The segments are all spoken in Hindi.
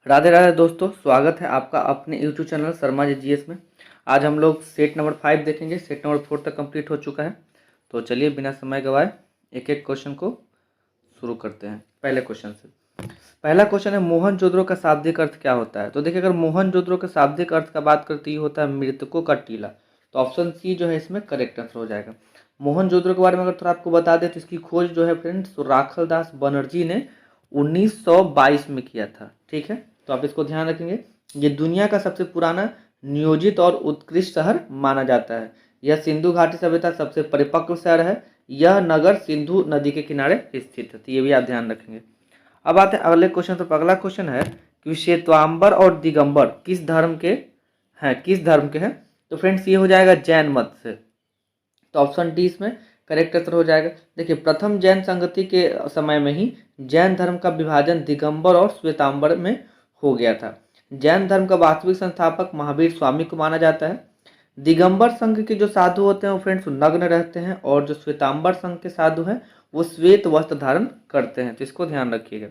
राधे राधे दोस्तों, स्वागत है आपका अपने YouTube channel Sharma ji GS में। आज हम लोग सेट नंबर 5 देखेंगे। सेट नंबर 4 तक कंप्लीट हो चुका है। तो चलिए बिना समय गवाए एक एक क्वेश्चन को शुरू करते हैं। पहले क्वेश्चन से पहला क्वेश्चन है, मोहनजोदड़ो का शाब्दिक अर्थ क्या होता है? तो देखिए, अगर मोहनजोदड़ो के शाब्दिक अर्थ का बात करते ही होता है मृतकों का टीला। तो ऑप्शन सी जो है इसमें करेक्ट आंसर हो जाएगा। मोहनजोदड़ो के बारे में अगर थोड़ा आपको बता दें तो इसकी खोज जो है फ्रेंड्स, तो राखलदास बनर्जी ने 1922 में किया था। ठीक है, तो आप इसको ध्यान रखेंगे। ये दुनिया का सबसे पुराना नियोजित और उत्कृष्ट शहर माना जाता है। यह सिंधु घाटी सभ्यता सबसे परिपक्व शहर है। यह नगर सिंधु नदी के किनारे स्थित है। तो ये भी आप ध्यान रखेंगे। अब आते हैं अगले क्वेश्चन। तो अगला क्वेश्चन है कि श्वेतांबर और दिगंबर किस धर्म के हैं? तो फ्रेंड्स ये हो जाएगा जैन मत से। तो ऑप्शन डी इसमें करेक्ट आंसर हो जाएगा। देखिए, प्रथम जैन संगति के समय में ही जैन धर्म का विभाजन दिगंबर और श्वेतांबर में हो गया था। जैन धर्म का वास्तविक संस्थापक महावीर स्वामी को माना जाता है। दिगंबर संघ के जो साधु होते हैं वो फ्रेंड्स नग्न रहते हैं, और जो श्वेतांबर संघ के साधु हैं वो श्वेत वस्त्र धारण करते हैं। तो इसको ध्यान रखिएगा।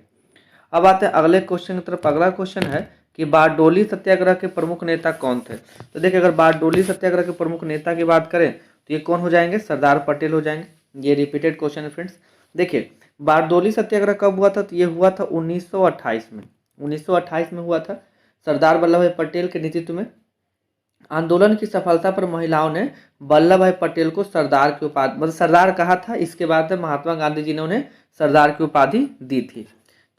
अब आते हैं अगले क्वेश्चन की तरफ। अगला क्वेश्चन है कि बारडोली सत्याग्रह के प्रमुख नेता कौन थे? तो देखिए, अगर बारडोली सत्याग्रह के प्रमुख नेता की बात करें तो ये कौन हो जाएंगे? सरदार पटेल हो जाएंगे। ये रिपीटेड क्वेश्चन है फ्रेंड्स। देखिए, बारडोली सत्याग्रह कब हुआ था? तो ये हुआ था 1928 में। 1928 में हुआ था। सरदार वल्लभ भाई पटेल के नेतृत्व में आंदोलन की सफलता पर महिलाओं ने वल्लभ भाई पटेल को सरदार की उपाधि, मतलब सरदार कहा था। इसके बाद महात्मा गांधी जी ने उन्हें सरदार की उपाधि दी थी।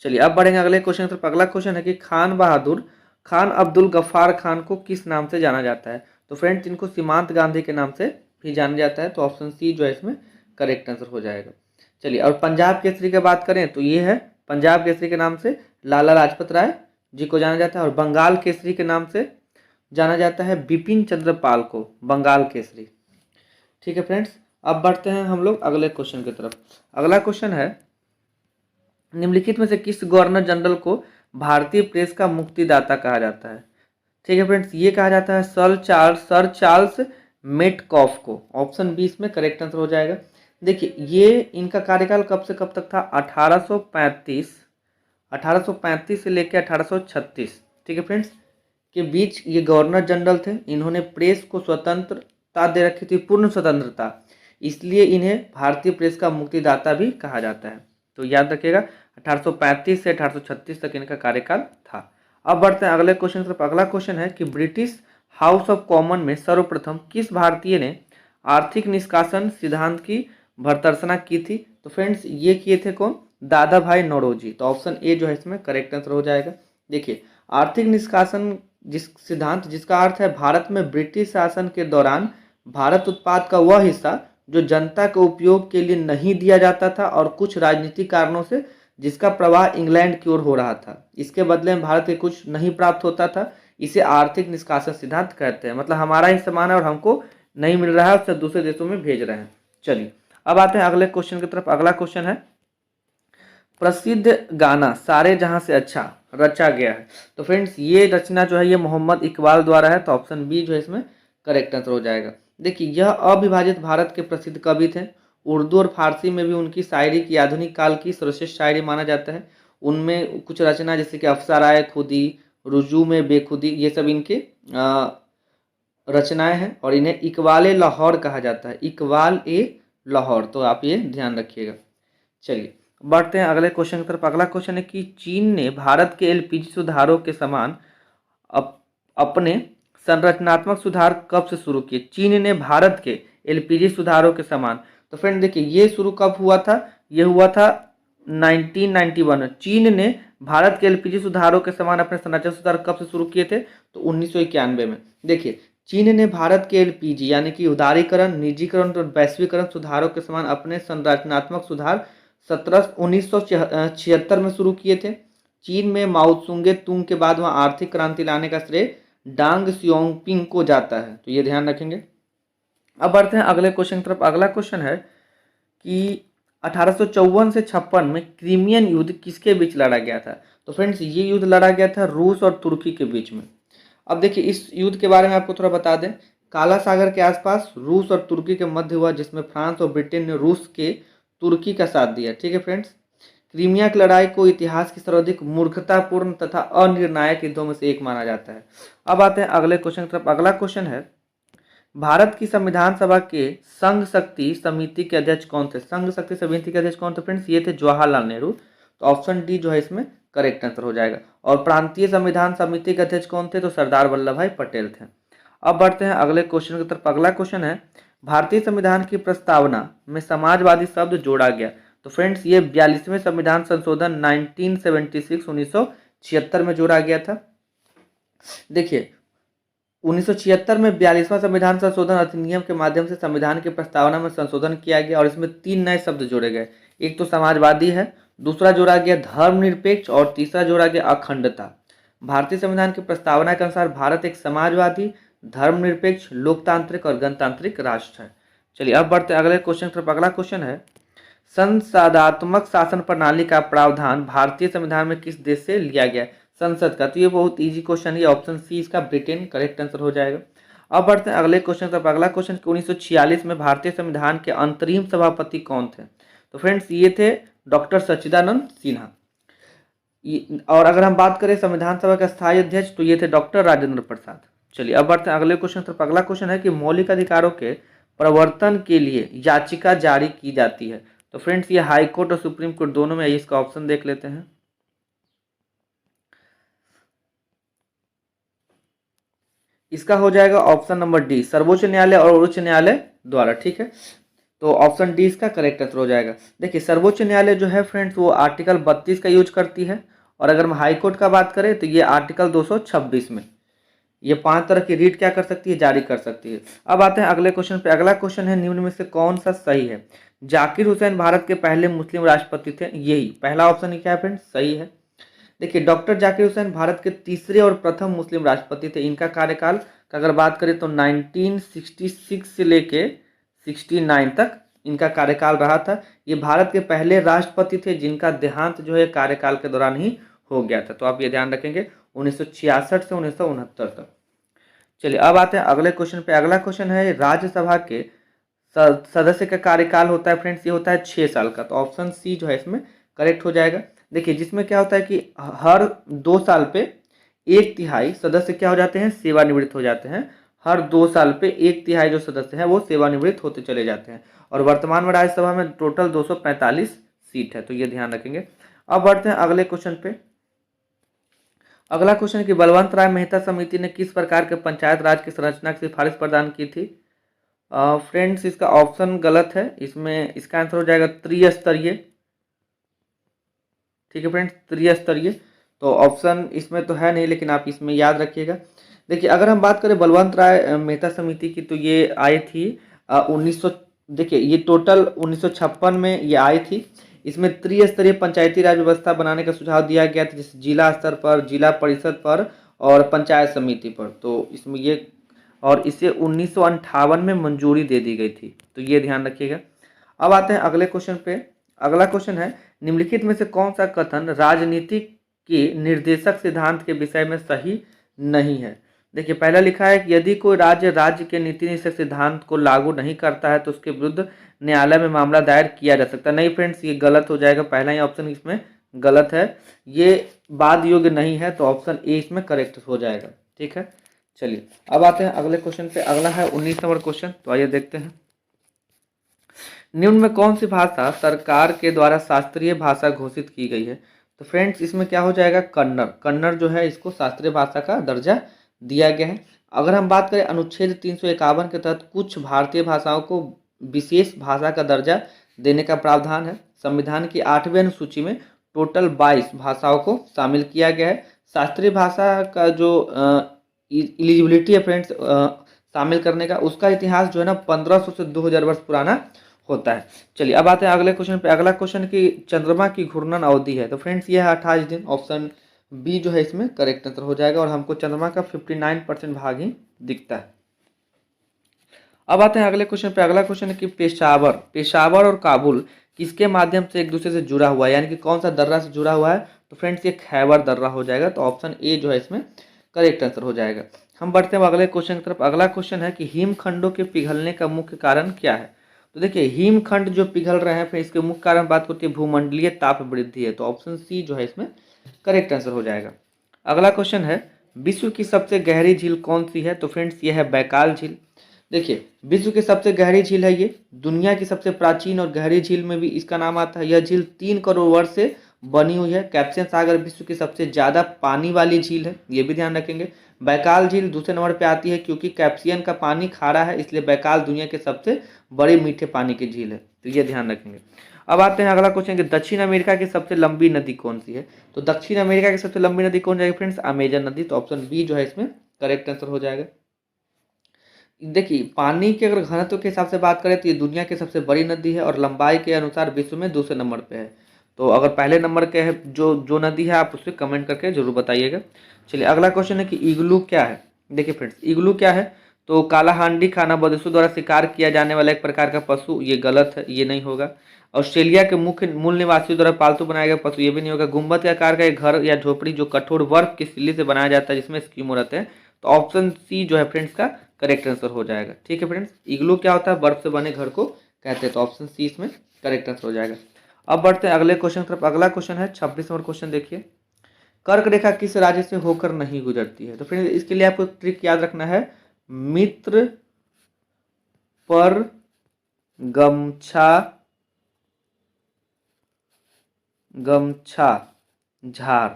चलिए अब बढ़ेंगे अगले क्वेश्चन पर। अगला क्वेश्चन है कि खान बहादुर खान अब्दुल गफ्फार खान को किस नाम से जाना जाता है? तो फ्रेंड्स इनको सीमांत गांधी के नाम से भी जाना जाता है। तो ऑप्शन सी जो है इसमें करेक्ट आंसर हो जाएगा। चलिए, और पंजाब केसरी की बात करें तो ये है, पंजाब केसरी के नाम से लाला लाजपत राय जी को जाना जाता है। और बंगाल केसरी के नाम से जाना जाता है बिपिन चंद्र पाल को, बंगाल केसरी। ठीक है फ्रेंड्स, अब बढ़ते हैं हम लोग अगले क्वेश्चन की तरफ। अगला क्वेश्चन है, निम्नलिखित में से किस गवर्नर जनरल को भारतीय प्रेस का मुक्तिदाता कहा जाता है? ठीक है फ्रेंड्स, ये कहा जाता है सर चार्ल्स मेटकॉफ को। ऑप्शन बी इसमें करेक्ट आंसर हो जाएगा। देखिए, ये इनका कार्यकाल कब से कब तक था? 1835 से लेकर 1836, ठीक है फ्रेंड्स, के बीच ये गवर्नर जनरल थे। इन्होंने प्रेस को स्वतंत्रता दे रखी थी, पूर्ण स्वतंत्रता, इसलिए इन्हें भारतीय प्रेस का मुक्तिदाता भी कहा जाता है। तो याद रखिएगा, 1835 से 1836 तक इनका कार्यकाल था। अब बढ़ते हैं अगले क्वेश्चन की तरफ। अगला क्वेश्चन है कि ब्रिटिश हाउस ऑफ कॉमन में सर्वप्रथम किस भारतीय ने आर्थिक निष्कासन सिद्धांत की भर्त्सना की थी? तो फ्रेंड्स ये किए थे कौन? दादा भाई नौरोजी। तो ऑप्शन ए जो है इसमें करेक्ट आंसर हो जाएगा। देखिए, आर्थिक निष्कासन जिस सिद्धांत जिसका अर्थ है भारत में ब्रिटिश शासन के दौरान भारत उत्पाद का वह हिस्सा जो जनता के उपयोग के लिए नहीं दिया जाता था और कुछ राजनीतिक कारणों से जिसका प्रवाह इंग्लैंड की ओर हो रहा था, इसके बदले में भारत के कुछ नहीं प्राप्त होता था, इसे आर्थिक निष्कासन सिद्धांत कहते हैं। मतलब हमारा ही सामान है और हमको नहीं मिल रहा है, उससे दूसरे देशों में भेज रहे हैं। चलिए अब आते हैं अगले क्वेश्चन की तरफ। अगला क्वेश्चन है, प्रसिद्ध गाना सारे जहां से अच्छा रचा गया है? तो फ्रेंड्स ये रचना जो है ये मोहम्मद इकबाल द्वारा है। तो ऑप्शन बी जो है इसमें करेक्ट आंसर हो जाएगा। देखिए, यह अविभाजित भारत के प्रसिद्ध कवि थे। उर्दू और फारसी में भी उनकी शायरी की आधुनिक काल की सर्वश्रेष्ठ शायरी माना जाता है। उनमें कुछ रचना जैसे कि अफसराए खुदी, रुजू में बेखुदी, ये सब इनके रचनाएं हैं और इन्हें इकबाल ए लाहौर कहा जाता है। इकबाल ए लाहौर, तो आप ये ध्यान रखिएगा। चलिए बढ़ते हैं अगले क्वेश्चन की तरफ। अगला क्वेश्चन है कि चीन ने भारत के एलपीजी सुधारों के समान अपने संरचनात्मक सुधार कब से शुरू किए? चीन ने भारत के एलपीजी सुधारों के समान। तो फ्रेंड देखिए, ये शुरू कब हुआ था? ये हुआ था 1991 में। चीन ने भारत के एलपीजी सुधारों के समान अपने संरचना सुधार कब से शुरू किए थे? तो 1991 में। देखिए, चीन ने भारत के एलपीजी यानी कि उदारीकरण, निजीकरण और वैश्वीकरण सुधारों के समान अपने संरचनात्मक सुधार 1976 में शुरू किए थे। चीन में माओत्सुंगे तुंग के बाद वहाँ आर्थिक क्रांति लाने का श्रेय डांग सियोंगपिंग को जाता है। तो ये ध्यान रखेंगे। अब बढ़ते हैं अगले क्वेश्चन की तरफ। अगला क्वेश्चन है कि 1854 से 56 में क्रीमियन युद्ध किसके बीच लड़ा गया था? तो फ्रेंड्स ये युद्ध लड़ा गया था रूस और तुर्की के बीच में। अब देखिए, इस युद्ध के बारे में आपको थोड़ा बता दें। काला सागर के आसपास रूस और तुर्की के मध्य हुआ, जिसमें फ्रांस और ब्रिटेन ने रूस के तुर्की का साथ दिया। ठीक है फ्रेंड्स, क्रीमिया की लड़ाई को इतिहास की सर्वाधिक मूर्खतापूर्ण तथा अनिर्णायक युद्धों में से एक माना जाता है। अब आते हैं अगले क्वेश्चन की तरफ। अगला क्वेश्चन है, भारत की संविधान सभा के संघ शक्ति समिति के अध्यक्ष कौन थे? संघ शक्ति समिति के अध्यक्ष कौन थे फ्रेंड्स? ये थे जवाहरलाल नेहरू। तो ऑप्शन डी जो है इसमें करेक्ट आंसर हो जाएगा। और प्रांतीय संविधान समिति के अध्यक्ष कौन थे? तो सरदार वल्लभ भाई पटेल थे। अब बढ़ते हैं अगले क्वेश्चन की तरफ। अगला क्वेश्चन है, भारतीय संविधान की प्रस्तावना में समाजवादी शब्द जोड़ा गया। तो फ्रेंड्स ये 42वें संविधान संशोधन 1976 में जोड़ा गया था। देखिए 1976 में 42वां संविधान संशोधन अधिनियम के माध्यम से संविधान की प्रस्तावना में संशोधन किया गया और इसमें 3 नए शब्द जोड़े गए। एक तो समाजवादी है, दूसरा जोड़ा गया धर्मनिरपेक्ष और तीसरा जोड़ा गया अखंडता। भारतीय संविधान की प्रस्तावना के अनुसार भारत एक समाजवादी, धर्मनिरपेक्ष, लोकतांत्रिक और गणतांत्रिक राष्ट्र है। चलिए अब बढ़ते अगले क्वेश्चन की तरफ। अगला क्वेश्चन है, संसदात्मक शासन प्रणाली का प्रावधान भारतीय संविधान में किस देश से लिया गया है? संसद का। तो ये बहुत इजी क्वेश्चन है, ऑप्शन सी इसका ब्रिटेन करेक्ट आंसर हो जाएगा। अब बढ़ते हैं अगले क्वेश्चन तक। अगला क्वेश्चन 1946 में भारतीय संविधान के अंतरिम सभापति कौन थे? तो फ्रेंड्स ये थे डॉक्टर सच्चिदानंद सिन्हा। और अगर हम बात करें संविधान सभा के स्थायी अध्यक्ष तो ये थे डॉक्टर राजेंद्र प्रसाद। चलिए अब बढ़ते हैं अगले क्वेश्चन तक। अगला क्वेश्चन है कि मौलिक अधिकारों के प्रवर्तन के लिए याचिका जारी की जाती है। तो फ्रेंड्स ये हाई कोर्ट और सुप्रीम कोर्ट दोनों में, इसका ऑप्शन देख लेते हैं। इसका हो जाएगा ऑप्शन नंबर डी, सर्वोच्च न्यायालय और उच्च न्यायालय द्वारा। ठीक है, तो ऑप्शन डी इसका करेक्ट आंसर हो जाएगा। देखिए सर्वोच्च न्यायालय जो है फ्रेंड्स वो आर्टिकल 32 का यूज करती है, और अगर हम हाई कोर्ट का बात करें तो ये आर्टिकल 226 में ये 5 तरह की रीट क्या कर सकती है, जारी कर सकती है। अब आते हैं अगले क्वेश्चन पे। अगला क्वेश्चन है, निम्न में से कौन सा सही है? जाकिर हुसैन भारत के पहले मुस्लिम राष्ट्रपति थे। यही पहला ऑप्शन ही क्या है फ्रेंड्स, सही है। देखिए डॉक्टर जाकिर हुसैन भारत के तीसरे और प्रथम मुस्लिम राष्ट्रपति थे। इनका कार्यकाल का अगर बात करें तो 1966 से लेके 69 तक इनका कार्यकाल रहा था। ये भारत के पहले राष्ट्रपति थे जिनका देहांत जो है कार्यकाल के दौरान ही हो गया था। तो आप ये ध्यान रखेंगे 1966 से 1969 तक। चलिए अब आते हैं अगले क्वेश्चन पे। अगला क्वेश्चन है, राज्यसभा के सदस्य का कार्यकाल होता है फ्रेंड्स, ये होता है 6 साल का। तो ऑप्शन सी जो है इसमें करेक्ट हो जाएगा। देखिए जिसमें क्या होता है कि हर 2 साल पे 1/3 सदस्य क्या हो जाते हैं, सेवानिवृत्त हो जाते हैं। हर 2 साल पे 1/3 जो सदस्य हैं वो सेवानिवृत्त होते चले जाते हैं। और वर्तमान में राज्यसभा में टोटल 245 सीट है, तो ये ध्यान रखेंगे। अब बढ़ते हैं अगले क्वेश्चन पे। अगला क्वेश्चन है कि बलवंत राय मेहता समिति ने किस प्रकार के पंचायत राज की संरचना की सिफारिश प्रदान की थी? फ्रेंड्स इसका ऑप्शन गलत है, इसमें इसका आंसर हो जाएगा त्रिस्तरीय। ठीक है फ्रेंड्स, त्रिस्तरीय। तो ऑप्शन इसमें तो है नहीं, लेकिन आप इसमें याद रखिएगा। देखिए अगर हम बात करें बलवंत राय मेहता समिति की तो ये आई थी 1900, देखिए ये टोटल 1956 में ये आई थी। इसमें त्रिस्तरीय पंचायती राज व्यवस्था बनाने का सुझाव दिया गया था, जैसे जिला स्तर पर, जिला परिषद पर और पंचायत समिति पर। तो इसमें ये, और इसे 1958 में मंजूरी दे दी गई थी, तो ये ध्यान रखिएगा। अब आते हैं अगले क्वेश्चन पे। अगला क्वेश्चन है, निम्नलिखित में से कौन सा कथन राजनीति के निर्देशक सिद्धांत के विषय में सही नहीं है? देखिए पहला लिखा है कि यदि कोई राज्य के नीति निषेध सिद्धांत को लागू नहीं करता है तो उसके विरुद्ध न्यायालय में मामला दायर किया जा सकता है। नहीं फ्रेंड्स ये गलत हो जाएगा, पहला ही ऑप्शन इसमें गलत है, ये बाद योग्य नहीं है, तो ऑप्शन ए इसमें करेक्ट हो जाएगा। ठीक है, चलिए अब आते हैं अगले क्वेश्चन पे। अगला है 19 नंबर क्वेश्चन, तो आइए देखते हैं। निम्न में कौन सी भाषा सरकार के द्वारा शास्त्रीय भाषा घोषित की गई है? तो फ्रेंड्स इसमें क्या हो जाएगा, कन्नड़। कन्नड़ जो है इसको शास्त्रीय भाषा का दर्जा दिया गया है। अगर हम बात करें अनुच्छेद 351 के तहत कुछ भारतीय भाषाओं को विशेष भाषा का दर्जा देने का प्रावधान है। संविधान की 8वीं अनुसूची में टोटल 22 भाषाओं को शामिल किया गया है। शास्त्रीय भाषा का जो एलिजिबिलिटी है फ्रेंड्स शामिल करने का, उसका इतिहास जो है ना 1500 से 2000 वर्ष पुराना होता है। चलिए अब आते हैं अगले क्वेश्चन पे। अगला क्वेश्चन की चंद्रमा की घूर्णन अवधि है, तो फ्रेंड्स ये है 28 दिन। ऑप्शन बी जो है इसमें करेक्ट आंसर हो जाएगा, और हमको चंद्रमा का 59% भाग ही दिखता है। अब आते हैं अगले क्वेश्चन पे। अगला क्वेश्चन है कि पेशावर और काबुल किसके माध्यम से एक दूसरे से जुड़ा हुआ है, यानी कि कौन सा दर्रा से जुड़ा हुआ है? तो फ्रेंड्स ये खैबर दर्रा हो जाएगा, तो ऑप्शन ए जो है इसमें करेक्ट आंसर हो जाएगा। हम बढ़ते हैं अगले क्वेश्चन की तरफ। अगला क्वेश्चन है कि हिमखंडों के पिघलने का मुख्य कारण क्या है? तो देखिए हिमखंड जो पिघल रहे हैं, फिर इसके मुख्य कारण बात होती है भूमंडलीय ताप वृद्धि है। तो ऑप्शन सी जो है इसमें करेक्ट आंसर हो जाएगा। अगला क्वेश्चन है विश्व की सबसे गहरी झील कौन सी है? तो फ्रेंड्स ये है बैकाल झील। देखिए विश्व की सबसे गहरी झील है ये, दुनिया की सबसे प्राचीन और गहरी झील में भी इसका नाम आता है। यह झील 3 करोड़ वर्ष से बनी हुई है। कैप्सियन सागर विश्व की सबसे ज्यादा पानी वाली झील है, ये भी ध्यान रखेंगे। बैकाल झील दूसरे नंबर पे आती है क्योंकि कैप्सियन का पानी खारा है, इसलिए बैकाल दुनिया के सबसे बड़े मीठे पानी की झील है, तो ये ध्यान रखेंगे। अब आते हैं अगला क्वेश्चन कि दक्षिण अमेरिका की सबसे लंबी नदी कौन सी है? तो दक्षिण अमेरिका की सबसे लंबी नदी कौन जाएगी फ्रेंड्स? अमेजन नदी। तो ऑप्शन बी जो है इसमें करेक्ट आंसर हो जाएगा। देखिए पानी के अगर घनत्व के हिसाब से बात करें तो ये दुनिया की सबसे बड़ी नदी है और लंबाई के अनुसार विश्व में दूसरे नंबर पे है। तो अगर पहले नंबर के है जो जो नदी है, आप उससे कमेंट करके जरूर बताइएगा। चलिए अगला क्वेश्चन है कि इग्लू क्या है? देखिए फ्रेंड्स इग्लू क्या है? तो कालाहांडी खानाबदोशों द्वारा शिकार किया जाने वाला एक प्रकार का पशु, ये गलत है, ये नहीं होगा। ऑस्ट्रेलिया के मुख्य मूल निवासियों द्वारा पालतू बनाया गया पशु, ये भी नहीं होगा। गुंबद के आकार का एक घर या झोपड़ी जो कठोर बर्फ की सिल्ली से बनाया जाता है, जिसमें एस्किमो रहते हैं। तो ऑप्शन सी जो है फ्रेंड्स का करेक्ट आंसर हो जाएगा। ठीक है फ्रेंड्स, इग्लू क्या होता है? बर्फ से बने घर को कहते हैं। तो ऑप्शन सी इसमें करेक्ट आंसर हो जाएगा। अब बढ़ते हैं अगले क्वेश्चन तरफ। अगला क्वेश्चन है 26 नंबर क्वेश्चन देखिए, कर्क रेखा किस राज्य से होकर नहीं गुजरती है? तो फ्रेंड्स इसके लिए आपको ट्रिक याद रखना है, मित्र पर गमछा गमछा झार।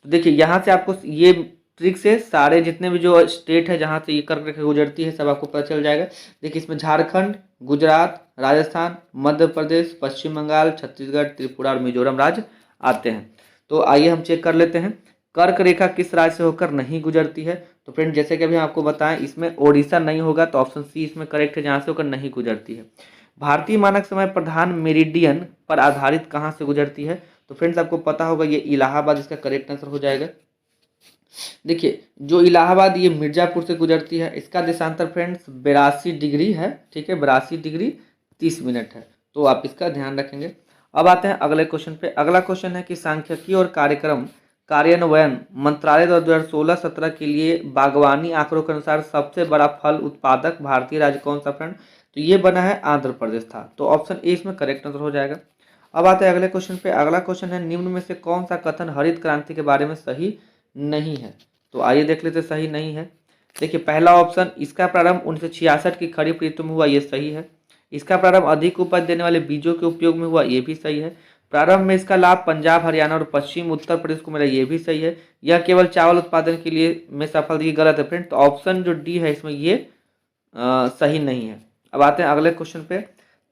तो देखिए यहाँ से आपको ये ट्रिक से सारे जितने भी जो स्टेट है जहाँ से ये कर्क रेखा गुजरती है सब आपको पता चल जाएगा। देखिए इसमें झारखंड, गुजरात, राजस्थान, मध्य प्रदेश, पश्चिम बंगाल, छत्तीसगढ़, त्रिपुरा और मिजोरम राज्य आते हैं। तो आइए हम चेक कर लेते हैं कर्क रेखा किस राज्य से होकर नहीं गुजरती है। तो फ्रेंड जैसे कि अभी हम आपको बताएं इसमें ओडिशा नहीं होगा, तो ऑप्शन सी इसमें करेक्ट है, जहाँ से होकर नहीं गुजरती है। भारतीय मानक समय प्रधान मेरिडियन पर आधारित कहाँ से गुजरती है? तो फ्रेंड्स आपको पता होगा ये इलाहाबाद इसका करेक्ट आंसर हो जाएगा। देखिए जो इलाहाबाद ये मिर्जापुर से गुजरती है, इसका देशांतर फ्रेंड्स 82 डिग्री है। ठीक है 82 डिग्री 30 मिनट है, तो आप इसका ध्यान रखेंगे। अब आते हैं अगले क्वेश्चन पे। अगला क्वेश्चन है कि सांख्यिकी और कार्यक्रम कार्यान्वयन मंत्रालय द्वारा 2016-17 के लिए बागवानी आंकड़ों के अनुसार सबसे बड़ा फल उत्पादक भारतीय राज्य कौन सा फ्रेंड? तो ये बना है आंध्र प्रदेश था। तो ऑप्शन ए इसमें करेक्ट आंसर हो जाएगा। अब आते हैं अगले क्वेश्चन पे। अगला क्वेश्चन है निम्न में से कौन सा कथन हरित क्रांति के बारे में सही नहीं है? तो आइए देख लेते सही नहीं है। देखिए पहला ऑप्शन, इसका प्रारंभ 1966 की खरीफ ऋतु में हुआ, ये सही है। इसका प्रारंभ अधिक उपज देने वाले बीजों के उपयोग में हुआ, ये भी सही है। प्रारंभ में इसका लाभ पंजाब, हरियाणा और पश्चिम उत्तर प्रदेश को मिला, ये भी सही है। यह केवल चावल उत्पादन के लिए में सफल, ये गलत है फ्रेंड। तो ऑप्शन जो डी है इसमें ये सही नहीं है। अब आते हैं अगले क्वेश्चन पे।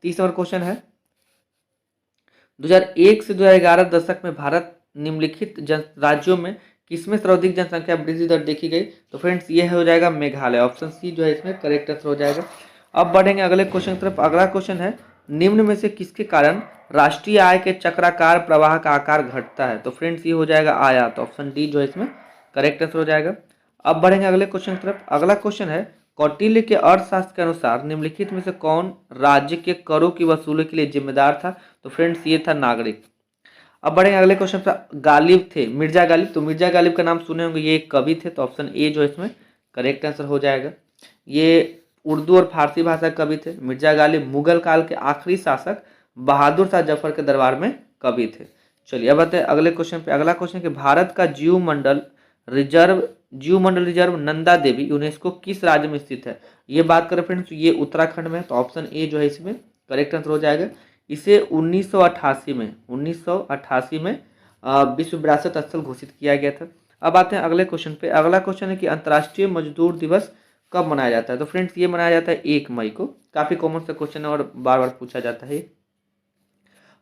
30 नंबर क्वेश्चन है 2001 से 2011 दशक में भारत निम्नलिखित राज्यों में किसमें सर्वाधिक जनसंख्या वृद्धि दर देखी गई? तो फ्रेंड्स ये हो जाएगा मेघालय। ऑप्शन सी जो है इसमें करेक्ट आंसर हो जाएगा। अब बढ़ेंगे अगले क्वेश्चन की तरफ। अगला क्वेश्चन है निम्न में से किसके कारण राष्ट्रीय आय के चक्राकार प्रवाह का आकार घटता है? तो फ्रेंड्स ये हो जाएगा आयात। ऑप्शन डी जो है इसमें करेक्ट आंसर हो जाएगा। अब बढ़ेंगे अगले क्वेश्चन की तरफ। अगला क्वेश्चन है कौटिल्य के अर्थशास्त्र के अनुसार निम्नलिखित में से कौन राज्य के करों की वसूली के लिए जिम्मेदार था? तो फ्रेंड्स ये था नागरिक। अब बढ़ेंगे अगले क्वेश्चन पर। गालिब थे मिर्जा गालिब, तो मिर्जा गालिब का नाम सुने होंगे, ये एक कवि थे। तो ऑप्शन ए जो है इसमें करेक्ट आंसर हो जाएगा। ये उर्दू और फारसी भाषा कवि थे। मिर्जा गालिब मुगल काल के आखिरी शासक बहादुर शाह जफर के दरबार में कवि थे। चलिए अब आते हैं अगले क्वेश्चन पे। अगला क्वेश्चन कि भारत का जीवमंडल रिजर्व नंदा देवी यूनेस्को किस राज्य में स्थित है? ये बात करें फ्रेंड्स ये उत्तराखंड में। तो ऑप्शन ए जो है इसमें करेक्ट आंसर हो जाएगा। इसे 1988 में विश्व विरासत स्थल घोषित किया गया था। अब आते हैं अगले क्वेश्चन पे। अगला क्वेश्चन है कि अंतर्राष्ट्रीय मजदूर दिवस कब मनाया जाता है? तो फ्रेंड्स ये मनाया जाता है 1 मई को। काफी कॉमन सा क्वेश्चन है और बार बार पूछा जाता है।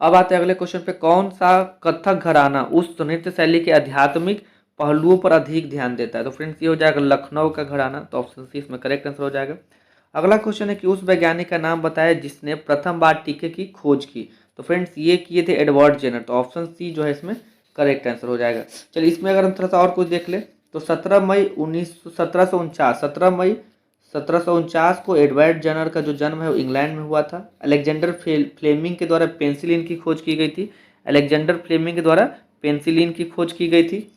अब आते हैं अगले क्वेश्चन पे। कौन सा कथक घराना उस नृत्य शैली के आध्यात्मिक पहलुओं पर अधिक ध्यान देता है? तो फ्रेंड्स ये हो जाएगा लखनऊ का घराना। तो ऑप्शन सी इसमें करेक्ट आंसर हो जाएगा। अगला क्वेश्चन है कि उस वैज्ञानिक का नाम बताया जिसने प्रथम बार टीके की खोज की? तो फ्रेंड्स ये किए थे एडवर्ड जेनर। तो ऑप्शन सी जो है इसमें करेक्ट आंसर हो जाएगा। चलिए इसमें अगर हम थोड़ा सा और कुछ देख ले तो 17 मई 1749 को एडवर्ड जेनर का जो जन्म है वो इंग्लैंड में हुआ था। अलेक्जेंडर फ्लेमिंग के द्वारा पेंसिलिन की खोज की गई थी। अलेक्जेंडर फ्लेमिंग के द्वारा पेंसिलिन की खोज की गई थी।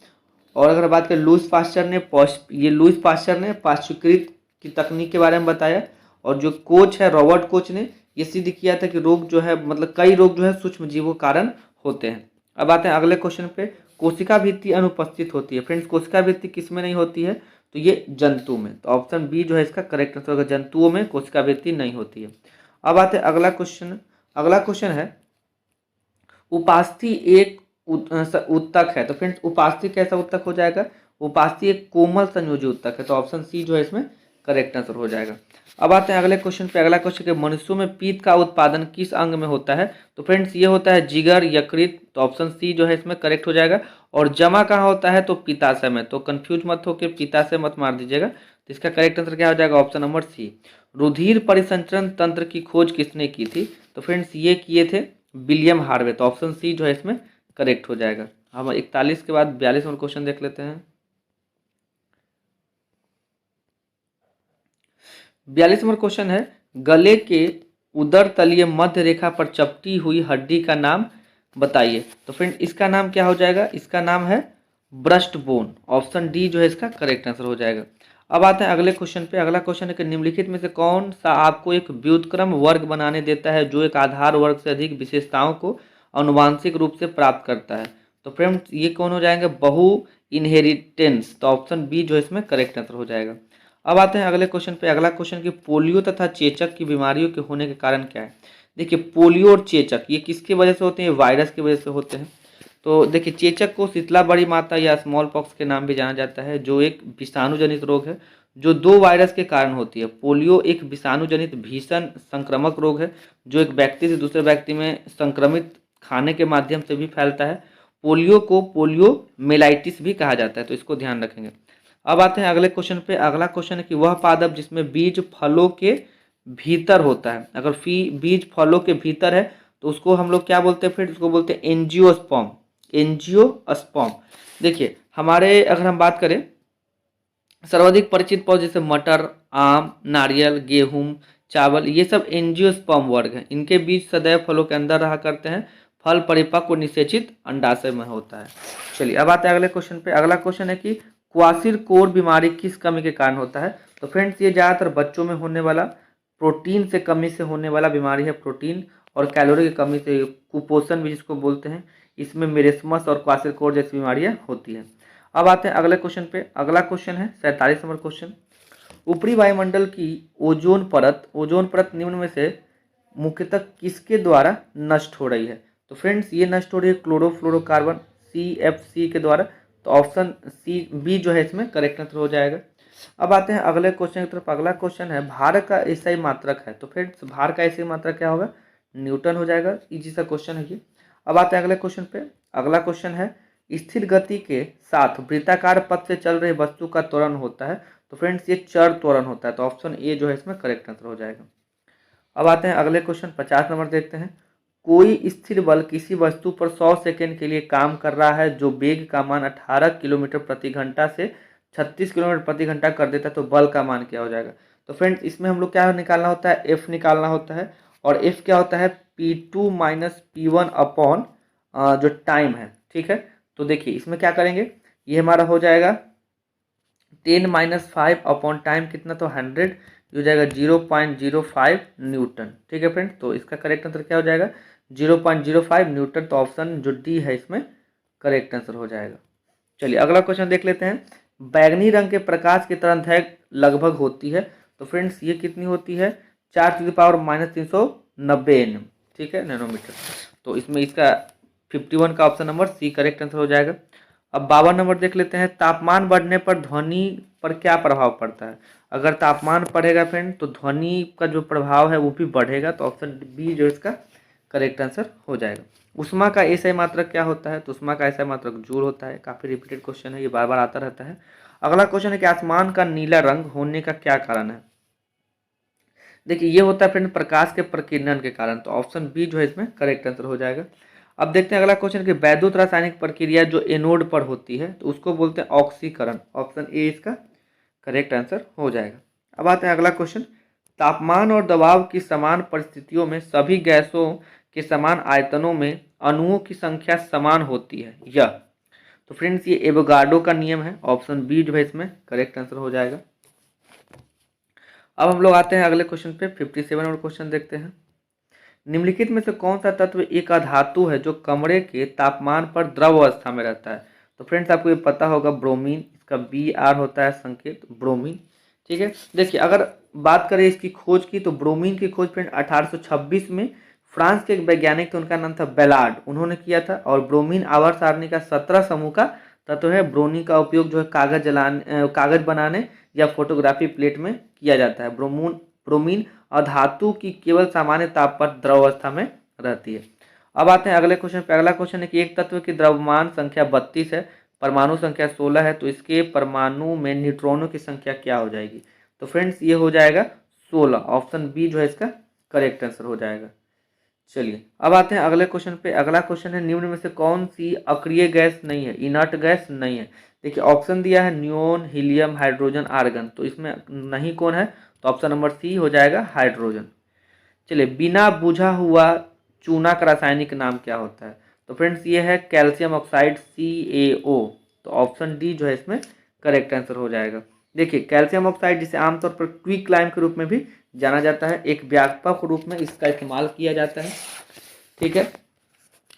और अगर बात करें लुईस पास्चर ने पाश्चुकृत की तकनीक के बारे में बताया। और जो कोच है रॉबर्ट कोच ने ये सिद्ध किया था कि रोग जो है मतलब कई रोग जो है सूक्ष्म जीवों के कारण होते हैं। अब आते हैं अगले क्वेश्चन पे, कोशिका भित्ति अनुपस्थित होती है। फ्रेंड्स कोशिका भित्ति किस में नहीं होती है, तो ये जंतु में, तो ऑप्शन बी जो है इसका करेक्ट आंसर होगा, जंतुओं में कोशिका भित्ति नहीं होती है। अब आते हैं अगला क्वेश्चन, अगला क्वेश्चन है उपास्थि एक उत्तक है। तो फ्रेंड्स उपास्थि कैसा उत्तक हो जाएगा, उपास्थि एक कोमल संयोजी उत्तक है, तो ऑप्शन सी जो है इसमें करेक्ट आंसर हो जाएगा। अब आते हैं अगले क्वेश्चन पे, अगला क्वेश्चन के मनुष्यों में पीत का उत्पादन किस अंग में होता है, तो फ्रेंड्स ये होता है जिगर यकृत, तो ऑप्शन सी जो है इसमें करेक्ट हो जाएगा। और जमा कहाँ होता है, तो पित्ताशय में, तो कंफ्यूज मत होकर पित्ताशय मत मार दीजिएगा, तो इसका करेक्ट आंसर क्या हो जाएगा, ऑप्शन नंबर सी। रुधिर परिसंचरण तंत्र की खोज किसने की थी, तो फ्रेंड्स ये किए थे विलियम हार्वे, तो ऑप्शन सी जो है इसमें करेक्ट हो जाएगा। हम 41 के बाद 42 नंबर क्वेश्चन देख लेते हैं। 42 नंबर क्वेश्चन है गले के उदर तलीय मध्य रेखा पर चपटी हुई हड्डी का नाम बताइए, तो फ्रेंड इसका नाम क्या हो जाएगा, इसका नाम है ब्रेस्ट बोन, ऑप्शन डी जो है इसका करेक्ट आंसर हो जाएगा। अब आते हैं अगले क्वेश्चन पे, अगला क्वेश्चन है कि निम्नलिखित में से कौन सा आपको एक व्युत्क्रम वर्ग बनाने देता है जो एक आधार वर्ग से अधिक विशेषताओं को आनुवांशिक रूप से प्राप्त करता है, तो फ्रेंड्स ये कौन हो जाएंगे, बहु इनहेरिटेंस, तो ऑप्शन बी जो है इसमें करेक्ट आंसर हो जाएगा। अब आते हैं अगले क्वेश्चन पे, अगला क्वेश्चन की पोलियो तथा चेचक की बीमारियों के होने के कारण क्या है। देखिए पोलियो और चेचक ये किसकी वजह से होते हैं, वायरस की वजह से होते हैं। तो देखिए चेचक को शीतला बड़ी माता या स्मॉल पॉक्स के नाम भी जाना जाता है, जो एक विषाणु जनित रोग है जो 2 वायरस के कारण होती है। पोलियो एक विषाणु जनित भीषण संक्रामक रोग है जो एक व्यक्ति से दूसरे व्यक्ति में संक्रमित खाने के माध्यम से भी फैलता है। पोलियो को पोलियो मेलाइटिस भी कहा जाता है, तो इसको ध्यान रखेंगे। अब आते हैं अगले क्वेश्चन पे, अगला क्वेश्चन है कि वह पादप जिसमें बीज फलों के भीतर होता है, अगर बीज फलों के भीतर है तो उसको हम लोग क्या बोलते हैं, फिर उसको बोलते हैं एंजियोस्पर्म, एंजियोस्पर्म। देखिए हमारे अगर हम बात करें सर्वाधिक परिचित पौधे जैसे मटर, आम, नारियल, गेहूं, चावल, ये सब एंजियोस्पर्म वर्ग हैं। इनके बीज सदैव फलों के अंदर रहा करते हैं, फल परिपक्व और निषेचित अंडाशय में होता है। चलिए अब आते हैं अगले क्वेश्चन पे, अगला क्वेश्चन है कि क्वासिरकोर बीमारी किस कमी के कारण होता है, तो फ्रेंड्स ये ज़्यादातर बच्चों में होने वाला प्रोटीन से कमी से होने वाला बीमारी है, प्रोटीन और कैलोरी की कमी से, कुपोषण भी जिसको बोलते हैं, इसमें मेरेस्मस और क्वासिरकोर जैसी बीमारियां होती हैं। अब आते हैं अगले क्वेश्चन पे, अगला क्वेश्चन है 47 नंबर क्वेश्चन, ऊपरी वायुमंडल की ओजोन परत निम्न में से मुख्यतः किसके द्वारा नष्ट हो रही है, तो फ्रेंड्स ये नष्ट हो रही है क्लोरोफ्लोरोकार्बन CFC के द्वारा, तो ऑप्शन सी बी जो है इसमें करेक्ट आंसर हो जाएगा। अब आते हैं अगले क्वेश्चन की तरफ, अगला क्वेश्चन है भार का एसआई मात्रक है, तो फ्रेंड्स भार का एसआई मात्रक क्या होगा, न्यूटन हो जाएगा, इजी सा क्वेश्चन है ये। अब आते हैं अगले क्वेश्चन पे, अगला क्वेश्चन है स्थिर गति के साथ वृत्ताकार पथ से चल रही वस्तु का त्वरण होता है, तो फ्रेंड्स ये चर त्वरण होता है, तो ऑप्शन ए जो है इसमें करेक्ट आंसर हो जाएगा। अब आते हैं अगले क्वेश्चन 50 नंबर देखते हैं, कोई स्थिर बल किसी वस्तु पर 100 सेकेंड के लिए काम कर रहा है जो वेग का मान 18 किलोमीटर प्रति घंटा से 36 किलोमीटर प्रति घंटा कर देता है, तो बल का मान क्या हो जाएगा, तो फ्रेंड्स इसमें हम लोग क्या निकालना होता है, एफ निकालना होता है, और एफ क्या होता है P2 माइनस P1 अपॉन जो टाइम है, ठीक है। तो देखिए इसमें क्या करेंगे, ये हमारा हो जाएगा 10 माइनस 5 अपॉन टाइम कितना, तो 100 हो जाएगा 0.05 न्यूटन, ठीक है फ्रेंड। तो इसका करेक्ट आंसर क्या हो जाएगा 0.05 न्यूटन, तो ऑप्शन जो डी है इसमें करेक्ट आंसर हो जाएगा। चलिए अगला क्वेश्चन देख लेते हैं, बैगनी रंग के प्रकाश की तरंग लगभग होती है, तो फ्रेंड्स ये कितनी होती है 4⁻³ nm, ठीक है, नैनोमीटर। तो इसमें इसका 51 का option number C correct answer हो जाएगा। अब 52 नंबर देख लेते हैं, तापमान बढ़ने पर ध्वनि पर क्या प्रभाव पड़ता है, अगर तापमान बढ़ेगा फ्रेंड तो ध्वनि का जो प्रभाव है वो भी बढ़ेगा, तो ऑप्शन बी जो इसका करेक्ट आंसर हो जाएगा। उष्मा का एसआई मात्रक क्या होता है, तो उष्मा का एसआई मात्रक जूल होता है, काफी रिपीटेड क्वेश्चन है, ये बार बार आता रहता है। अगला क्वेश्चन है कि आसमान का नीला रंग होने का क्या कारण है, देखिए ये होता है फ्रेंड प्रकाश के प्रकीर्णन के कारण, तो ऑप्शन बी जो है इसमें करेक्ट आंसर हो जाएगा। अब देखते हैं अगला क्वेश्चन कि वैद्युत रासायनिक प्रक्रिया जो एनोड पर होती है तो उसको बोलते हैं ऑक्सीकरण, ऑप्शन ए इसका करेक्ट आंसर हो जाएगा। अब आते हैं अगला क्वेश्चन, तापमान और दबाव की समान परिस्थितियों में सभी गैसों के समान आयतनों में अणुओं की संख्या समान होती है यह, तो फ्रेंड्स ये एवोगाड्रो का नियम है, ऑप्शन बी जो है इसमें करेक्ट आंसर हो जाएगा। अब हम लोग आते हैं अगले क्वेश्चन पे, 57 नंबर क्वेश्चन देखते हैं। निम्नलिखित में से कौन सा तत्व एक अधातु है जो कमरे के तापमान पर द्रव अवस्था में रहता है? तो फ्रेंड्स आपको ये पता होगा, ब्रोमीन। इसका Br होता है संकेत, ब्रोमीन। ठीक है, देखिए अगर बात करें इसकी खोज की, तो ब्रोमीन की खोज फ्रेंड 1826 में फ्रांस के एक वैज्ञानिक थे, उनका नाम था बेलार्ड, उन्होंने किया था। और ब्रोमीन आवर्त सारणी का 17 समूह का तत्व है। ब्रोमीन का उपयोग जो है कागज बनाने या फोटोग्राफी प्लेट में किया जाता है। ब्रोमीन अधातु की केवल सामान्य ताप पर द्रव अवस्था में रहती है। अब आते हैं अगले क्वेश्चन पे। अगला क्वेश्चन है कि एक तत्व की द्रव्यमान संख्या 32 है, परमाणु संख्या 16 है, तो इसके परमाणु में न्यूट्रॉनों की संख्या क्या हो जाएगी? तो फ्रेंड्स ये हो जाएगा 16। ऑप्शन बी जो है इसका करेक्ट आंसर हो जाएगा। चलिए अब आते हैं अगले क्वेश्चन पे। अगला क्वेश्चन है निम्न में से कौन सी अक्रिय गैस नहीं है, इनर्ट गैस नहीं है? देखिए ऑप्शन दिया है नियोन, हीलियम, हाइड्रोजन, आर्गन, तो इसमें नहीं कौन है? तो ऑप्शन नंबर सी हो जाएगा हाइड्रोजन। चलिए बिना बुझा हुआ चूना का रासायनिक नाम क्या होता है? तो फ्रेंड्स ये है कैल्शियम ऑक्साइड, CaO। तो ऑप्शन डी जो है इसमें करेक्ट आंसर हो जाएगा। देखिए कैल्शियम ऑक्साइड जिसे आमतौर पर क्विक लाइम के रूप में भी जाना जाता है, एक व्यापक रूप में इसका इस्तेमाल किया जाता है। ठीक है,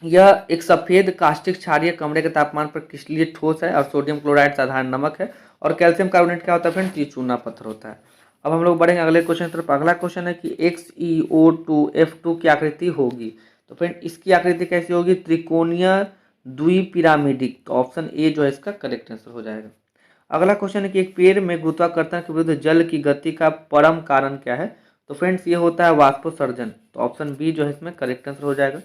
यह एक सफ़ेद कास्टिक क्षारीय कमरे के तापमान पर क्रिस्टलीय ठोस है और सोडियम क्लोराइड साधारण नमक है। और कैल्शियम कार्बोनेट क्या होता है फ्रेंड्स? ये चूना पत्थर होता है। अब हम लोग बढ़ेंगे अगले क्वेश्चन की तरफ। अगला क्वेश्चन है कि XeO2F2 की आकृति होगी। तो फ्रेंड इसकी आकृति कैसी होगी? त्रिकोणीय द्विपिरामिडिक। तो ऑप्शन ए जो है इसका करेक्ट आंसर हो जाएगा। अगला क्वेश्चन है कि एक पेड़ में गुरुत्वाकर्षण के विरुद्ध जल की गति का परम कारण क्या है? तो फ्रेंड्स ये होता है वाष्पोत्सर्जन। तो ऑप्शन बी जो है इसमें करेक्ट आंसर हो जाएगा।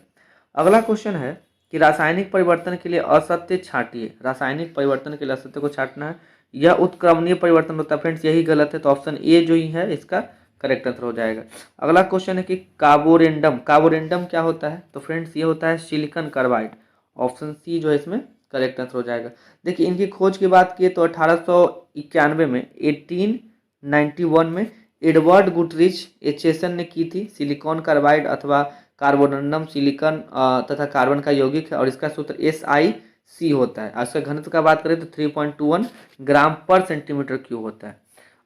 अगला क्वेश्चन है कि रासायनिक परिवर्तन के लिए असत्य छांटिए। रासायनिक परिवर्तन के लिए असत्य को छांटना है, यह उत्क्रमणीय परिवर्तन होता है। फ्रेंड्स यही गलत है, तो ऑप्शन ए जो ही है इसका करेक्ट आंसर हो जाएगा। अगला क्वेश्चन है कि कार्बोरेंडम, कार्बोरेंडम क्या होता है? तो फ्रेंड्स ये होता है सिलिकॉन कार्बाइड। ऑप्शन सी जो है इसमें करेक्ट आंसर हो जाएगा। देखिए इनकी खोज की बात की तो 1891 में 1891 में एडवर्ड गुटरिच एचेसन ने की थी। सिलिकॉन कार्बाइड अथवा कार्बोरेंडम सिलिकॉन तथा कार्बन का यौगिक है और इसका सूत्र SiC होता है। इसका घनत्व का बात करें तो 3.21 ग्राम पर सेंटीमीटर क्यूब होता है।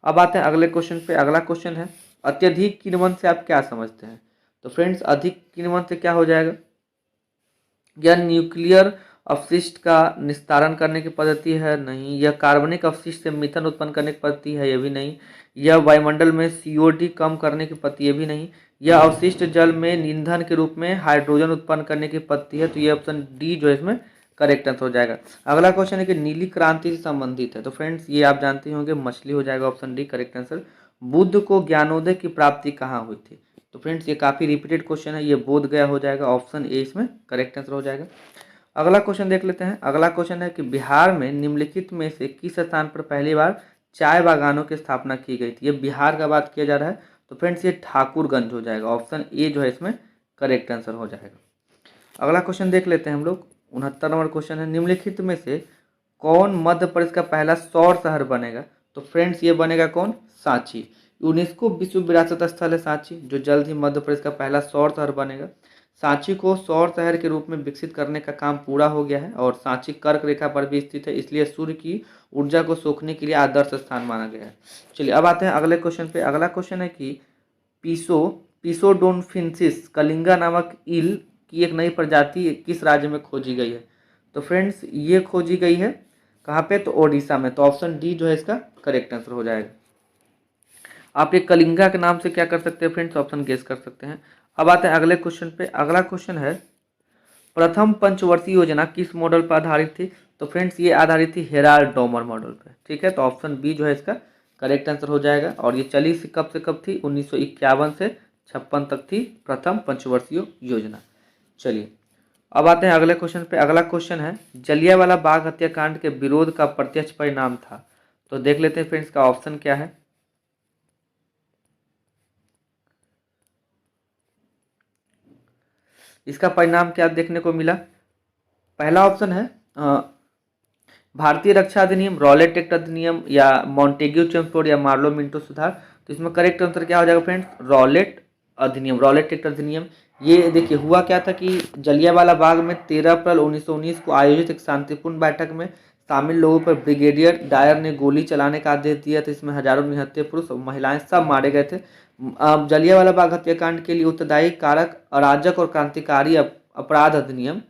अब आते हैं अगले क्वेश्चन पे। अगला क्वेश्चन है अत्यधिक किण्वन से आप क्या समझते हैं? तो फ्रेंड्स अधिक किण्वन से क्या हो जाएगा? यह न्यूक्लियर अपशिष्ट का निस्तारण करने की पद्धति है? नहीं। यह कार्बनिक अपशिष्ट से मीथेन उत्पन्न करने की पद्धति है? यह भी नहीं। यह वायुमंडल में CO2 कम करने की पद्धति? ये भी नहीं। यह अवशिष्ट जल में ईंधन के रूप में हाइड्रोजन उत्पन्न करने की पद्धति है? तो ये ऑप्शन डी जो है इसमें करेक्ट आंसर हो जाएगा। अगला क्वेश्चन है कि नीली क्रांति से संबंधित है। तो फ्रेंड्स ये आप जानते होंगे मछली हो जाएगा, option D correct answer. Buddha को ज्ञानोदय की प्राप्ति कहाँ हुई थी? तो फ्रेंड्स ये काफ़ी रिपीटेड क्वेश्चन है, ये बोध गया हो जाएगा। ऑप्शन ए इसमें करेक्ट आंसर हो जाएगा। अगला क्वेश्चन देख लेते हैं। अगला क्वेश्चन है कि बिहार में निम्नलिखित में से किस स्थान पर पहली बार चाय बागानों की स्थापना की गई थी? ये बिहार का बात किया जा रहा है, तो फ्रेंड्स ये ठाकुरगंज हो जाएगा। ऑप्शन ए जो है इसमें करेक्ट आंसर हो जाएगा। अगला क्वेश्चन देख लेते हैं हम लोग। 69 नंबर क्वेश्चन है निम्नलिखित में से कौन मध्य प्रदेश का पहला सौर शहर बनेगा? तो फ्रेंड्स ये बनेगा कौन? सांची। यूनेस्को विश्व विरासत स्थल है सांची, जो जल्द ही मध्य प्रदेश का पहला सौर शहर बनेगा। सांची को सौर शहर के रूप में विकसित करने का काम पूरा हो गया है और सांची कर्क रेखा पर भी स्थित है, इसलिए सूर्य की ऊर्जा को सोखने के लिए आदर्श स्थान माना गया है। चलिए अब आते हैं अगले क्वेश्चन पे। अगला क्वेश्चन है कि पिसोडोनफिन्सिस कलिंगा नामक ईल की एक नई प्रजाति किस राज्य में खोजी गई है? तो फ्रेंड्स ये खोजी गई है कहाँ पे? तो ओडिशा में। तो ऑप्शन डी जो है इसका करेक्ट आंसर हो जाएगा। आप ये कलिंगा के नाम से क्या कर सकते हैं फ्रेंड्स? ऑप्शन गेस कर सकते हैं। अब आते हैं अगले क्वेश्चन पे। अगला क्वेश्चन है प्रथम पंचवर्षीय योजना किस मॉडल पर आधारित थी? तो फ्रेंड्स ये आधारित थी हेराल्ड डोमर मॉडल पे। ठीक है, तो ऑप्शन बी जो है इसका करेक्ट आंसर हो जाएगा। और ये चली से कब थी? 1951 से 56 तक थी प्रथम पंचवर्षीय योजना। चलिए अब आते हैं अगले क्वेश्चन पे। अगला क्वेश्चन है जलियांवाला बाग हत्याकांड के विरोध का प्रत्यक्ष परिणाम था। तो देख लेते हैं फ्रेंड्स का ऑप्शन क्या है। इसका परिणाम क्या देखने को मिला? पहला ऑप्शन है भारतीय रक्षा अधिनियम, रॉलेट एक्ट अधिनियम, या मॉन्टेग्यू चैम्फोर्ड, या मार्लो मिंटो सुधार। तो इसमें करेक्ट आंसर क्या हो जाएगा फ्रेंड्स? रॉलेट अधिनियम, रॉलेट एक्ट अधिनियम। ये देखिए हुआ क्या था कि जलियांवाला बाग में 13 अप्रैल 1919 को आयोजित एक शांतिपूर्ण बैठक में शामिल लोगों पर ब्रिगेडियर डायर ने गोली चलाने का आदेश दिया था। इसमें हजारों निहत्थे पुरुष और महिलाएं सब मारे गए थे। जलियांवाला बाग हत्याकांड के लिए उत्तरदायी कारक अराजक और क्रांतिकारी अपराध अधिनियम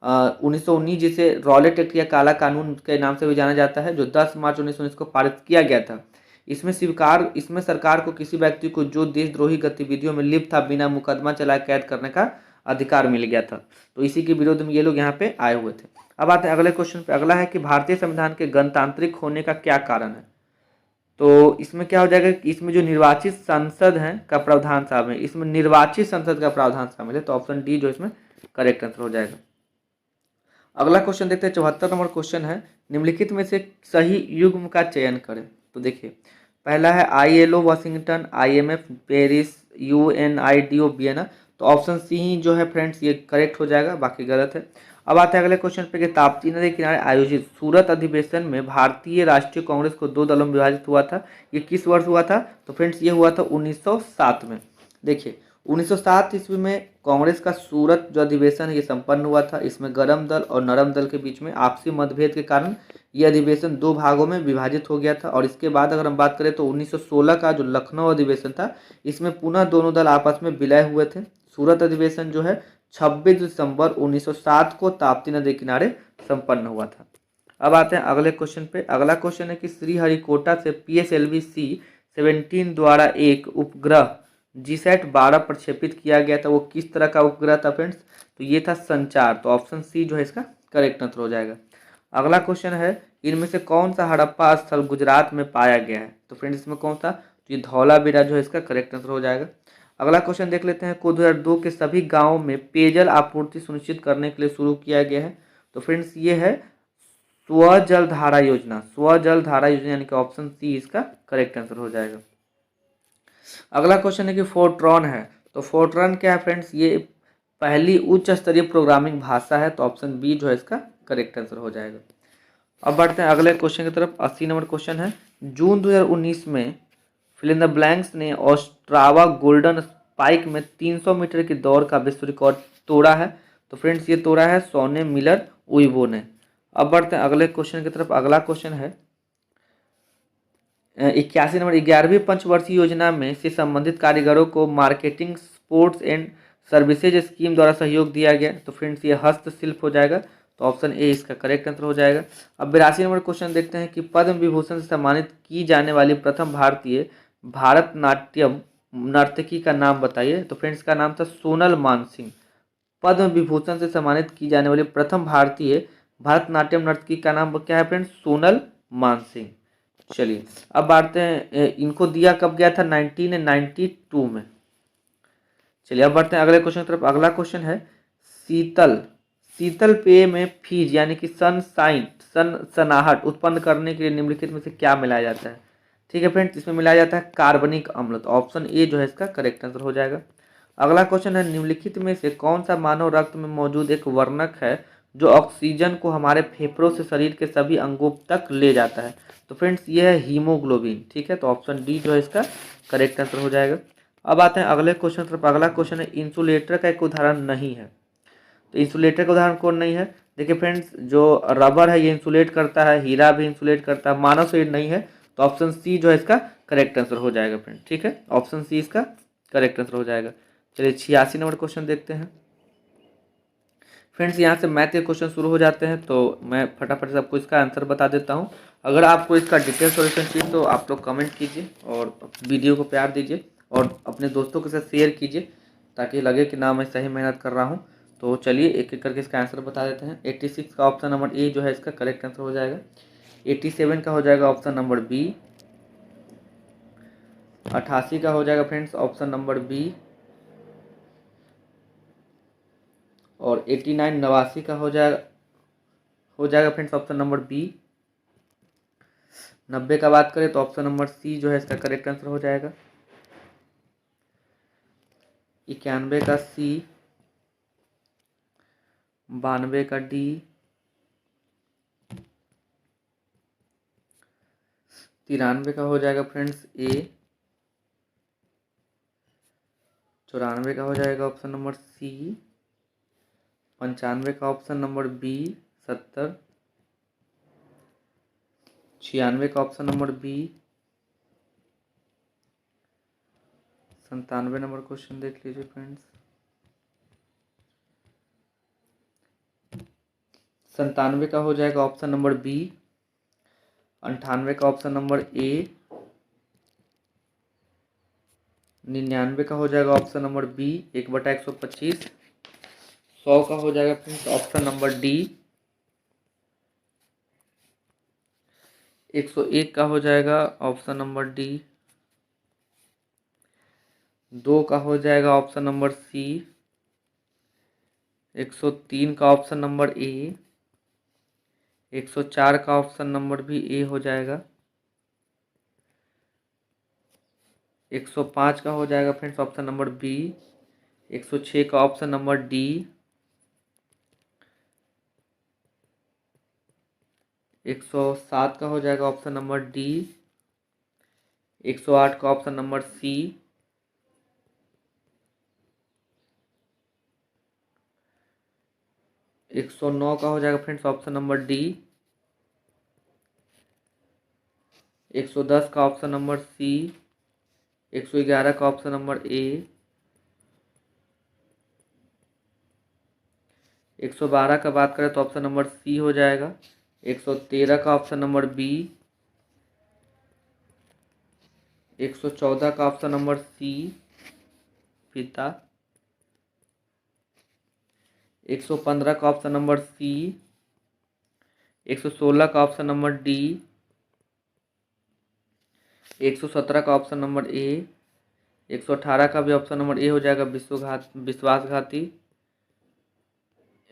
1919, जिसे रॉलेट एक्ट या काला कानून के नाम से भी जाना जाता है, जो 10 मार्च 1919 को पारित किया गया था। इसमें सरकार को किसी व्यक्ति को जो देशद्रोही गतिविधियों में लिप्त था बिना मुकदमा चलाए कैद करने का अधिकार मिल गया था। तो इसी के विरोध में ये लोग यहाँ पे आए हुए थे। अब आते हैं अगले क्वेश्चन पे। अगला है कि भारतीय संविधान के गणतांत्रिक होने का क्या कारण है। तो इसमें क्या हो जाएगा कि इसमें जो निर्वाचित संसद है का प्रावधान शामिल है, इसमें निर्वाचित संसद का प्रावधान शामिल है। तो ऑप्शन डी जो इसमें करेक्ट आंसर हो जाएगा। अगला क्वेश्चन देखते हैं, 74 नंबर क्वेश्चन है, निम्नलिखित में से सही युग्म का चयन करें। तो देखिए, पहला है ILO Washington, IMF Paris, UNIDO Vienna. तो ऑप्शन सी ही जो है फ्रेंड्स ये करेक्ट हो जाएगा, बाकी गलत है। अब आते हैं अगले क्वेश्चन पे कि ताप्ती नदी किनारे आयोजित सूरत अधिवेशन में भारतीय राष्ट्रीय कांग्रेस को 2 दलों में विभाजित हुआ था। ये किस वर्ष हुआ था। तो फ्रेंड्स ये हुआ था 1907 में। देखिए 1907 ईस्वी में कांग्रेस का सूरत जो अधिवेशन है ये संपन्न हुआ था। इसमें गरम दल और नरम दल के बीच में आपसी मतभेद के कारण यह अधिवेशन 2 भागों में विभाजित हो गया था। और इसके बाद अगर हम बात करें तो 1916 का जो लखनऊ अधिवेशन था, इसमें पुनः दोनों दल आपस में विलय हुए थे। सूरत अधिवेशन जो है 26 दिसंबर 1907 को ताप्ती नदी किनारे संपन्न हुआ था। अब आते हैं अगले क्वेश्चन पे। अगला क्वेश्चन है कि श्रीहरिकोटा से PSLV C-17 द्वारा एक उपग्रह GSAT 12 प्रक्षेपित किया गया था। वो किस तरह का उपग्रह था फ्रेंड्स। तो ये था संचार। तो ऑप्शन सी जो है इसका करेक्ट आंसर हो जाएगा। अगला क्वेश्चन है, इनमें से कौन सा हड़प्पा स्थल गुजरात में पाया गया है। तो फ्रेंड्स इसमें कौन सा। तो ये धौलावीरा जो है इसका करेक्ट आंसर हो जाएगा। अगला क्वेश्चन देख लेते हैं, को 2002 के सभी गाँवों में पेयजल आपूर्ति सुनिश्चित करने के लिए शुरू किया गया है। तो फ्रेंड्स ये है स्वजल धारा योजना। स्वजल धारा योजना यानी कि ऑप्शन सी इसका करेक्ट आंसर हो जाएगा। अगला क्वेश्चन है कि फोर्ट्रॉन है। तो फोर्ट्रॉन क्या है फ्रेंड्स, ये पहली उच्च स्तरीय प्रोग्रामिंग भाषा है। तो ऑप्शन बी जो है इसका करेक्ट आंसर हो जाएगा। अब बढ़ते हैं अगले क्वेश्चन की तरफ। 80 नंबर क्वेश्चन है, जून 2019 में फिल इन द ब्लैंक्स ने ऑस्ट्रावा गोल्डन स्पाइक में 300 मीटर की दौड़ का विश्व रिकॉर्ड तोड़ा है। तो फ्रेंड्स ये तोड़ा है सोने मिलर उइबो ने। अब बढ़ते हैं अगले क्वेश्चन की तरफ। अगला क्वेश्चन है 81 नंबर, 11वीं पंचवर्षीय योजना में से संबंधित कारीगरों को marketing sports and services scheme द्वारा सहयोग दिया गया। तो फ्रेंड्स ये हस्तशिल्प हो जाएगा। तो ऑप्शन ए इसका करेक्ट आंसर हो जाएगा। अब 82 नंबर क्वेश्चन देखते हैं कि पद्म विभूषण से सम्मानित की जाने वाली प्रथम भारतीय भारतनाट्यम नर्तकी का नाम बताइए। तो फ्रेंड्स का नाम था सोनल मानसिंह। पद्म विभूषण से सम्मानित की जाने वाली प्रथम भारतीय भारतनाट्यम नर्तकी का नाम क्या है फ्रेंड्स, सोनल मानसिंह। चलिए अब बढ़ते हैं, इनको दिया कब गया था, 1992 में। चलिए अब बढ़ते हैं अगले क्वेश्चन की तरफ। अगला क्वेश्चन है, शीतल शीतल पेय में फीज यानी कि सनसनाहट उत्पन्न करने के लिए निम्नलिखित में से क्या मिलाया जाता है। ठीक है फ्रेंड्स, इसमें मिलाया जाता है कार्बनिक अम्ल। तो ऑप्शन ए जो है इसका करेक्ट आंसर हो जाएगा। अगला क्वेश्चन है, निम्नलिखित में से कौन सा मानव रक्त में मौजूद एक वर्णक है जो ऑक्सीजन को हमारे फेफड़ों से शरीर के सभी अंगों तक ले जाता है। तो फ्रेंड्स ये है हीमोग्लोबिन। ठीक है, तो ऑप्शन डी जो है इसका करेक्ट आंसर हो जाएगा। अब आते हैं अगले क्वेश्चन तरफ। अगला क्वेश्चन है, इंसुलेटर का एक उदाहरण नहीं है। तो इंसुलेटर का उदाहरण कौन नहीं है। देखिए फ्रेंड्स, जो रबर है ये इंसुलेट करता है, हीरा भी इंसुलेट करता है, मानव शरीर नहीं है। तो ऑप्शन सी जो है इसका करेक्ट आंसर हो जाएगा फ्रेंड। ठीक है, ऑप्शन सी इसका करेक्ट आंसर हो जाएगा। चलिए 86 नंबर क्वेश्चन देखते हैं फ्रेंड्स। यहाँ से मैथ के क्वेश्चन शुरू हो जाते हैं। तो मैं फटाफट से आपको इसका आंसर बता देता हूँ। अगर आपको इसका डिटेल सॉल्यूशन चाहिए तो आप लोग कमेंट कीजिए और वीडियो को प्यार दीजिए और अपने दोस्तों के साथ शेयर कीजिए ताकि लगे कि ना मैं सही मेहनत कर रहा हूँ। तो चलिए एक एक करके इसका आंसर बता देते हैं। 86 का ऑप्शन नंबर ए जो है इसका करेक्ट आंसर हो जाएगा। 87 का हो जाएगा ऑप्शन नंबर बी। 88 का हो जाएगा फ्रेंड्स ऑप्शन नंबर बी। और 89 89 का हो जाएगा फ्रेंड्स ऑप्शन नंबर बी। 90 का बात करें तो ऑप्शन नंबर सी जो है इसका करेक्ट आंसर हो जाएगा। 91 का सी। 92 का डी। 93 का हो जाएगा फ्रेंड्स ए। 94 का हो जाएगा ऑप्शन नंबर सी। 95 का ऑप्शन नंबर बी 70। 96 का option number B. 97 number question देख लीजिए फ्रेंड्स। 97 का हो जाएगा ऑप्शन नंबर बी। 98 का ऑप्शन नंबर ए। 99 का हो जाएगा ऑप्शन नंबर बी 1/125। 100 का हो जाएगा फ्रेंड्स ऑप्शन नंबर डी। 101 का हो जाएगा ऑप्शन नंबर डी। 2 का हो जाएगा ऑप्शन नंबर सी। 103 का ऑप्शन नंबर ए। 104 का ऑप्शन नंबर भी ए हो जाएगा। 105 का हो जाएगा फ्रेंड्स ऑप्शन नंबर बी। 106 का ऑप्शन नंबर डी। 107 का हो जाएगा ऑप्शन नंबर डी। 108 का ऑप्शन नंबर सी। 109 का हो जाएगा फ्रेंड्स ऑप्शन नंबर डी। 110 का ऑप्शन नंबर सी। 111 का ऑप्शन नंबर ए। 112 का बात करें तो ऑप्शन नंबर सी हो जाएगा। 113 का ऑप्शन नंबर बी। 114 का ऑप्शन नंबर सी पिता। 115 का ऑप्शन नंबर सी। 116 का ऑप्शन नंबर डी। 117 का ऑप्शन नंबर ए। 118 का भी ऑप्शन नंबर ए हो जाएगा विश्वासघाती।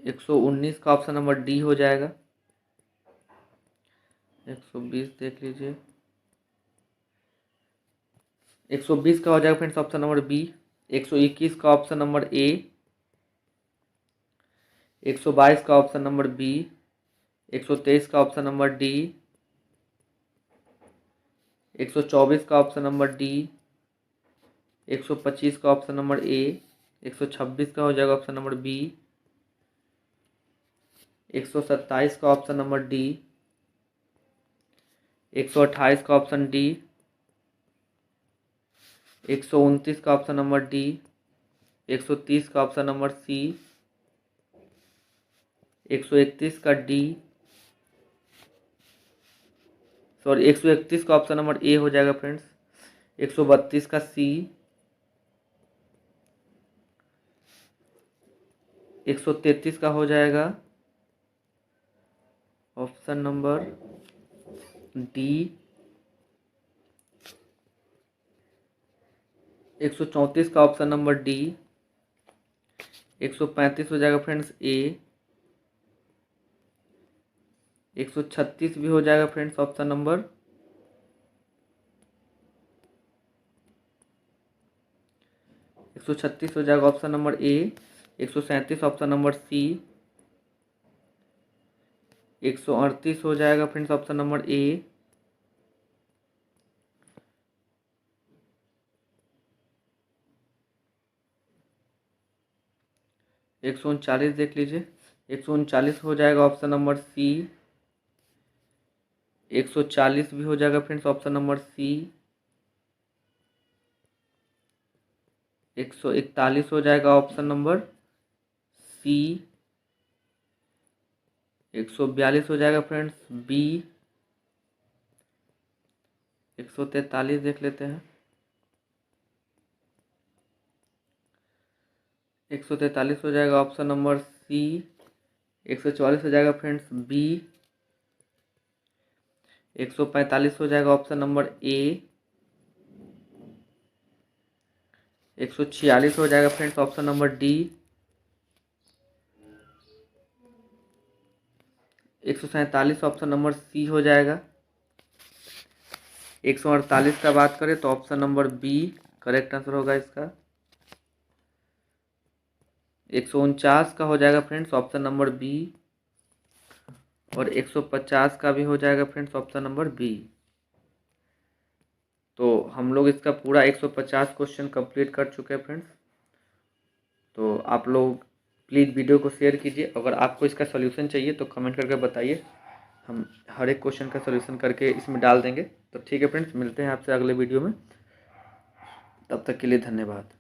119 का ऑप्शन नंबर डी हो जाएगा। 120 देख लीजिए। 120 का हो जाएगा फ्रेंड्स ऑप्शन नंबर बी। 121 का ऑप्शन नंबर ए। 122 का ऑप्शन नंबर बी। 123 का ऑप्शन नंबर डी। 124 का ऑप्शन नंबर डी। 125 का ऑप्शन नंबर ए। 126 का हो जाएगा ऑप्शन नंबर बी। 127 का ऑप्शन नंबर डी। 128 का ऑप्शन डी। 129 का ऑप्शन नंबर डी। 130 का ऑप्शन नंबर सी। 131 का डी। सॉरी 131 का ऑप्शन नंबर ए हो जाएगा फ्रेंड्स। 132 का सी। 133 का हो जाएगा ऑप्शन नंबर डी। 134 का ऑप्शन नंबर डी। 135 हो जाएगा फ्रेंड्स ए। 136 भी हो जाएगा फ्रेंड्स ऑप्शन नंबर 136 हो जाएगा option number A. 137 option number C. 138 हो जाएगा फ्रेंड्स ऑप्शन नंबर ए। 139 देख लीजिए। 139 हो जाएगा ऑप्शन नंबर सी। 140 भी हो जाएगा फ्रेंड्स ऑप्शन नंबर सी। 141 हो जाएगा ऑप्शन नंबर सी। 142 हो जाएगा फ्रेंड्स बी। 143 देख लेते हैं। 143 हो जाएगा ऑप्शन नंबर सी। 144 हो जाएगा फ्रेंड्स बी। 145 हो जाएगा ऑप्शन नंबर ए। 146 हो जाएगा friends option number D. 147 option number C हो जाएगा। 148 का बात करें तो option number B correct answer होगा इसका। 149 का हो जाएगा फ्रेंड्स ऑप्शन नंबर बी। और 150 का भी हो जाएगा फ्रेंड्स ऑप्शन नंबर बी। तो हम लोग इसका पूरा 150 क्वेश्चन कंप्लीट कर चुके हैं फ्रेंड्स। तो आप लोग प्लीज़ वीडियो को शेयर कीजिए। अगर आपको इसका सॉल्यूशन चाहिए तो कमेंट करके बताइए, हम हर एक क्वेश्चन का सॉल्यूशन करके इसमें डाल देंगे। तो ठीक है फ्रेंड्स, मिलते हैं आपसे अगले वीडियो में। तब तक के लिए धन्यवाद।